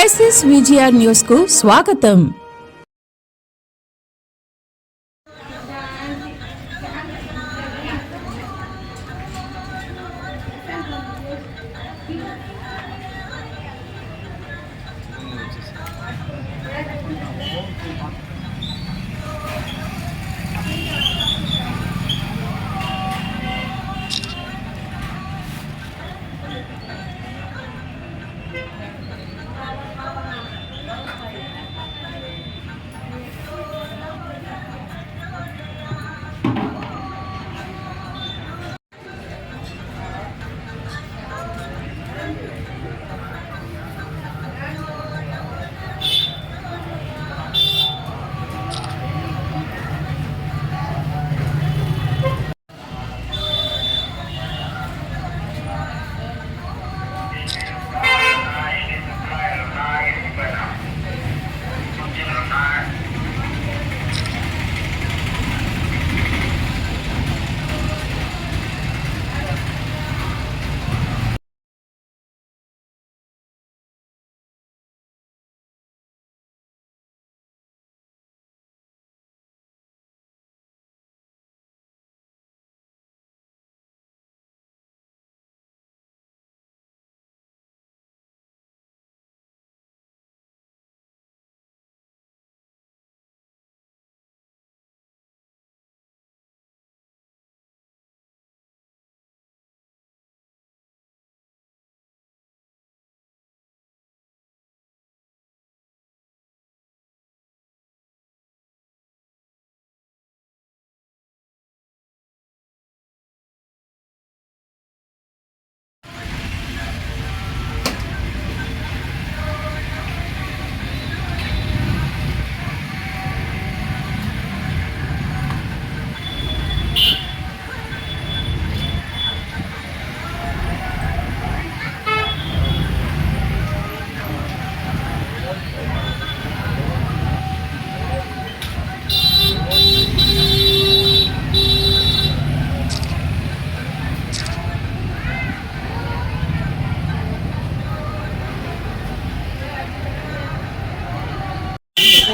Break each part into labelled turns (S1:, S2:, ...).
S1: Crisis VGR news కు స్వాగతం.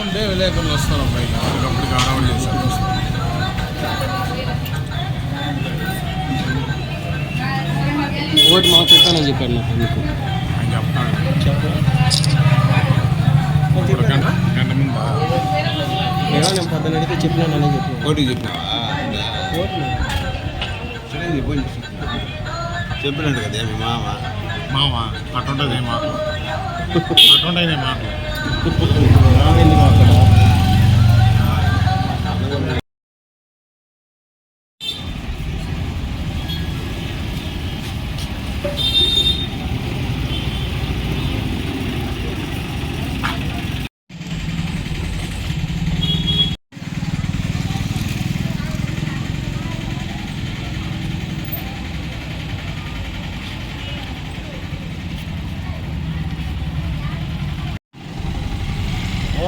S2: ఉంటే విలేకరులు వస్తారు పైన అప్పటికి ఆరావణ చేస్తారు.
S3: ఓటు మాకు పెట్టానని చెప్పాడు నాకు మీకు
S2: ఆయన చెప్తాను గంట ముందు
S3: ఏమో నేను పొద్దున అడిగితే చెప్పినానని చెప్పి
S2: పోటీ చెప్పినావా
S4: చెప్పినట్టు కదా మీ
S2: మామ అటుంటుంది ఏ మాటలు అటుంటాయి మాటలు
S3: ఎందుకు అక్కడ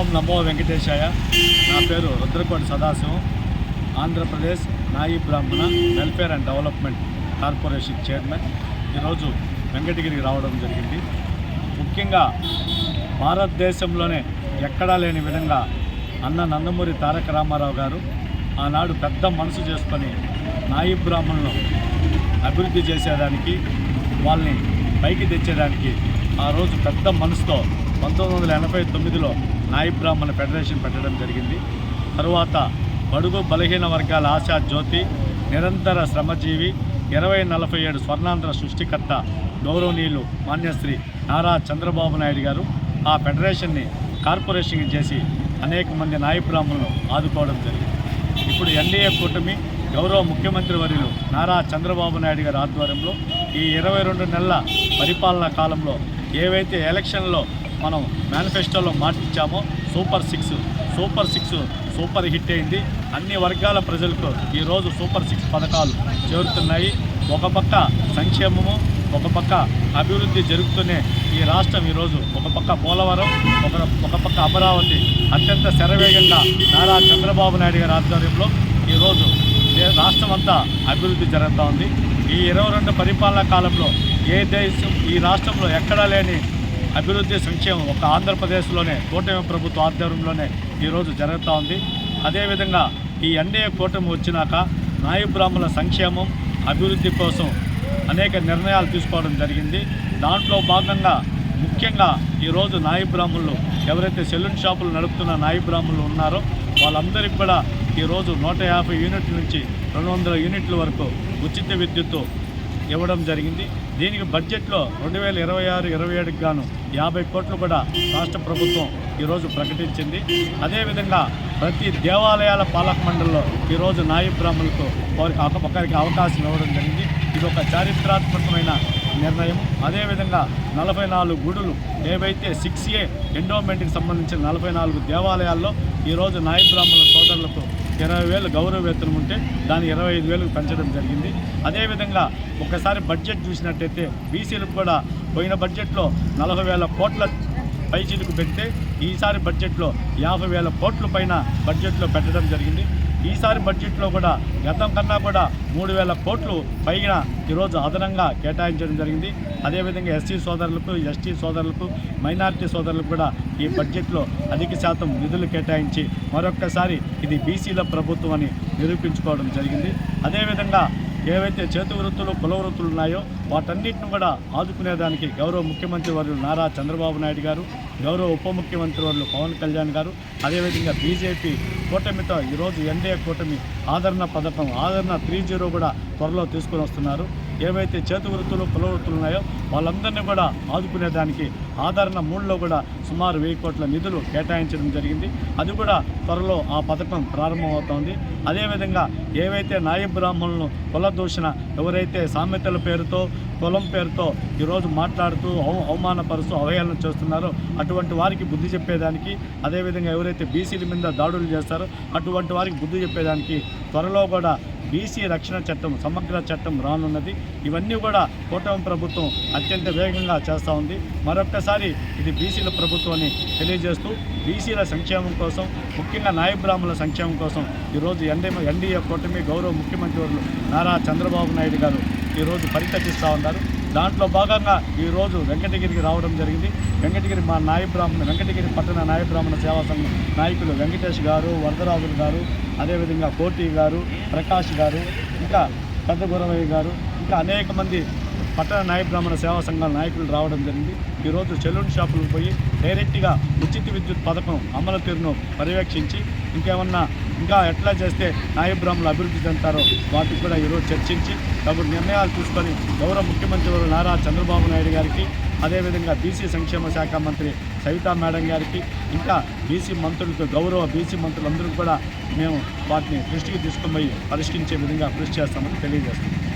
S5: ఓం నమో వెంకటేశాయ. నా పేరు రుద్రకోటి సదాశివం. ఆంధ్రప్రదేశ్ నాయి బ్రాహ్మణ welfare and development corporation chairman. ఈరోజు వెంకటగిరికి రావడం జరిగింది. ముఖ్యంగా భారతదేశంలోనే ఎక్కడా లేని విధంగా అన్న నందమూరి తారక రామారావు గారు ఆనాడు పెద్ద మనసు చేసుకొని నాయి బ్రాహ్మణులను అభివృద్ధి చేసేదానికి, వాళ్ళని పైకి తెచ్చేదానికి ఆ రోజు పెద్ద మనసుతో 1989లో నాయి బ్రాహ్మణ ఫెడరేషన్ పెట్టడం జరిగింది. తరువాత బడుగు బలహీన వర్గాల ఆశా జ్యోతి, నిరంతర శ్రమజీవి, 2047 స్వర్ణాంధ్ర సృష్టికర్త గౌరవనీయులు మాన్యశ్రీ నారా చంద్రబాబు నాయుడు గారు ఆ ఫెడరేషన్ని కార్పొరేషన్ చేసి అనేక మంది నాయి బ్రాహ్మణులను ఆదుకోవడం జరిగింది. ఇప్పుడు ఎన్డీఏ కూటమి గౌరవ ముఖ్యమంత్రి వర్యులు నారా చంద్రబాబు నాయుడు గారి ఆధ్వర్యంలో ఈ 22 నెలల పరిపాలనా కాలంలో ఏవైతే ఎలక్షన్లో మనం మేనిఫెస్టోలో మాటిచ్చామో సూపర్ సిక్స్ సూపర్ హిట్ అయింది. అన్ని వర్గాల ప్రజలకు ఈరోజు సూపర్ 6 పథకాలు చేరుతున్నాయి. ఒక పక్క సంక్షేమము, ఒక పక్క అభివృద్ధి జరుగుతూనే ఈ రాష్ట్రం ఈరోజు ఒక పక్క పోలవరం, ఒక పక్క అమరావతి అత్యంత శరవేగంగా నారా చంద్రబాబు నాయుడు గారి ఆధ్వర్యంలో ఈరోజు రాష్ట్రం అంతా అభివృద్ధి జరుగుతూ ఉంది. ఈ 22 పరిపాలనా కాలంలో ఏ దేశం ఈ రాష్ట్రంలో ఎక్కడా లేని అభివృద్ధి సంక్షేమం ఒక ఆంధ్రప్రదేశ్లోనే కూటమి ప్రభుత్వ ఆధ్వర్యంలోనే ఈరోజు జరుగుతూ ఉంది. అదేవిధంగా ఈ ఎన్డీఏ కూటమి వచ్చినాక నాయి బ్రాహ్మణుల సంక్షేమం అభివృద్ధి కోసం అనేక నిర్ణయాలు తీసుకోవడం జరిగింది. దాంట్లో భాగంగా ముఖ్యంగా ఈరోజు నాయి బ్రాహ్మణులు ఎవరైతే సెలూన్ షాపులు నడుపుతున్న నాయి బ్రాహ్మణులు ఉన్నారో వాళ్ళందరికీ కూడా ఈరోజు 150 యూనిట్ల నుంచి 200 యూనిట్ల వరకు ఉచిత విద్యుత్తు ఇవ్వడం జరిగింది. దీనికి బడ్జెట్లో 2026-27కి గాను 50 కోట్లు కూడా రాష్ట్ర ప్రభుత్వం ఈరోజు ప్రకటించింది. అదేవిధంగా ప్రతి దేవాలయాల పాలక మండలిలో ఈరోజు నాయి బ్రాహ్మణులకు ఒకరికి అవకాశం ఇవ్వడం జరిగింది. ఇది ఒక చారిత్రాత్మకమైన నిర్ణయం. అదేవిధంగా 44 గుడులు ఏవైతే 6A ఎండోమెంట్కి సంబంధించిన 44 దేవాలయాల్లో ఈరోజు నాయి బ్రాహ్మణుల సోదరులకు 20,000 గౌరవ వేతనం ఉంటే దాన్ని 25,000కు పెంచడం జరిగింది. అదేవిధంగా ఒకసారి బడ్జెట్ చూసినట్టయితే బీసీలకు కూడా పోయిన బడ్జెట్లో 40,000 కోట్ల పైచీలకు పెడితే ఈసారి బడ్జెట్లో 50,000 కోట్ల పైన బడ్జెట్లో పెట్టడం జరిగింది. ఈసారి బడ్జెట్లో కూడా గతం కన్నా కూడా 3,000 కోట్లు పైన ఈరోజు అదనంగా కేటాయించడం జరిగింది. అదేవిధంగా ఎస్సీ సోదరులకు, ఎస్టీ సోదరులకు, మైనారిటీ సోదరులకు కూడా ఈ బడ్జెట్లో అధిక శాతం నిధులు కేటాయించి మరొక్కసారి ఇది బీసీల ప్రభుత్వం అని నిరూపించుకోవడం జరిగింది. అదేవిధంగా ఏవైతే చేతి వృత్తులు, కుల వృత్తులు ఉన్నాయో వాటన్నిటిని కూడా ఆదుకునేదానికి గౌరవ ముఖ్యమంత్రి వర్యులు నారా చంద్రబాబు నాయుడు గారు, గౌరవ ఉప ముఖ్యమంత్రి వర్యులు పవన్ కళ్యాణ్ గారు, అదేవిధంగా బీజేపీ కూటమితో ఈరోజు ఎన్డీఏ కూటమి ఆదరణ పథకం ఆదరణ 3.0 కూడా త్వరలో తీసుకుని వస్తున్నారు. ఏవైతే చేతి వృత్తులు, కుల వృత్తులు ఉన్నాయో వాళ్ళందరినీ కూడా ఆదుకునేదానికి ఆదరణ 3లో కూడా సుమారు 1000 కోట్ల నిధులు కేటాయించడం జరిగింది. అది కూడా త్వరలో ఆ పథకం ప్రారంభమవుతోంది. అదేవిధంగా ఏవైతే నాయి బ్రాహ్మణులను కుల దూషణ ఎవరైతే సామెతల పేరుతో, కులం పేరుతో ఈరోజు మాట్లాడుతూ అవమానపరుస్తూ అవహేళన చేస్తున్నారో అటువంటి వారికి బుద్ధి చెప్పేదానికి, అదేవిధంగా ఎవరైతే బీసీల మీద దాడులు చేస్తారో అటువంటి వారికి బుద్ధి చెప్పేదానికి త్వరలో కూడా బీసీ రక్షణ చట్టం, సమగ్ర చట్టం రానున్నది. ఇవన్నీ కూడా కూటమి ప్రభుత్వం అత్యంత వేగంగా చేస్తూ ఉంది. మరొక్కసారి ఇది బీసీల ప్రభుత్వం అని తెలియజేస్తూ బీసీల సంక్షేమం కోసం, ముఖ్యంగా నాయి బ్రాహ్మణుల సంక్షేమం కోసం ఈరోజు ఎన్డీఏ కూటమి గౌరవ ముఖ్యమంత్రి వర్యులు నారా చంద్రబాబు నాయుడు గారు ఈరోజు పరితపిస్తూ ఉన్నారు. దాంట్లో భాగంగా ఈరోజు వెంకటగిరికి రావడం జరిగింది. వెంకటగిరి మా వెంకటగిరి పట్టణ నాయ బ్రాహ్మణ సేవా సంఘం నాయకులు వెంకటేష్ గారు, వరదరాజులు గారు, అదేవిధంగా కోటి గారు, ప్రకాష్ గారు, ఇంకా పెద్ద గురవయ్య గారు, ఇంకా అనేక మంది పట్టణ నాయ బ్రాహ్మణ సేవా సంఘాల నాయకులు రావడం జరిగింది. ఈరోజు సెలూన్ షాపులకు పోయి డైరెక్ట్గా ఉచిత విద్యుత్ పథకం అమలు తీరును పర్యవేక్షించి ఇంకా ఎట్లా చేస్తే నాయ బ్రాహ్మణులు అభివృద్ధి చెందుతారో వాటికి కూడా ఈరోజు చర్చించి తగు నిర్ణయాలు తీసుకొని గౌరవ ముఖ్యమంత్రి నారా చంద్రబాబు నాయుడు గారికి, అదేవిధంగా బీసీ సంక్షేమ శాఖ మంత్రి సవితా మేడం గారికి, ఇంకా బీసీ మంత్రులతో గౌరవ బీసీ మంత్రులందరూ కూడా మేము వాటిని దృష్టికి తీసుకుని పరిష్కరించే విధంగా కృషి చేస్తామని తెలియజేస్తాం.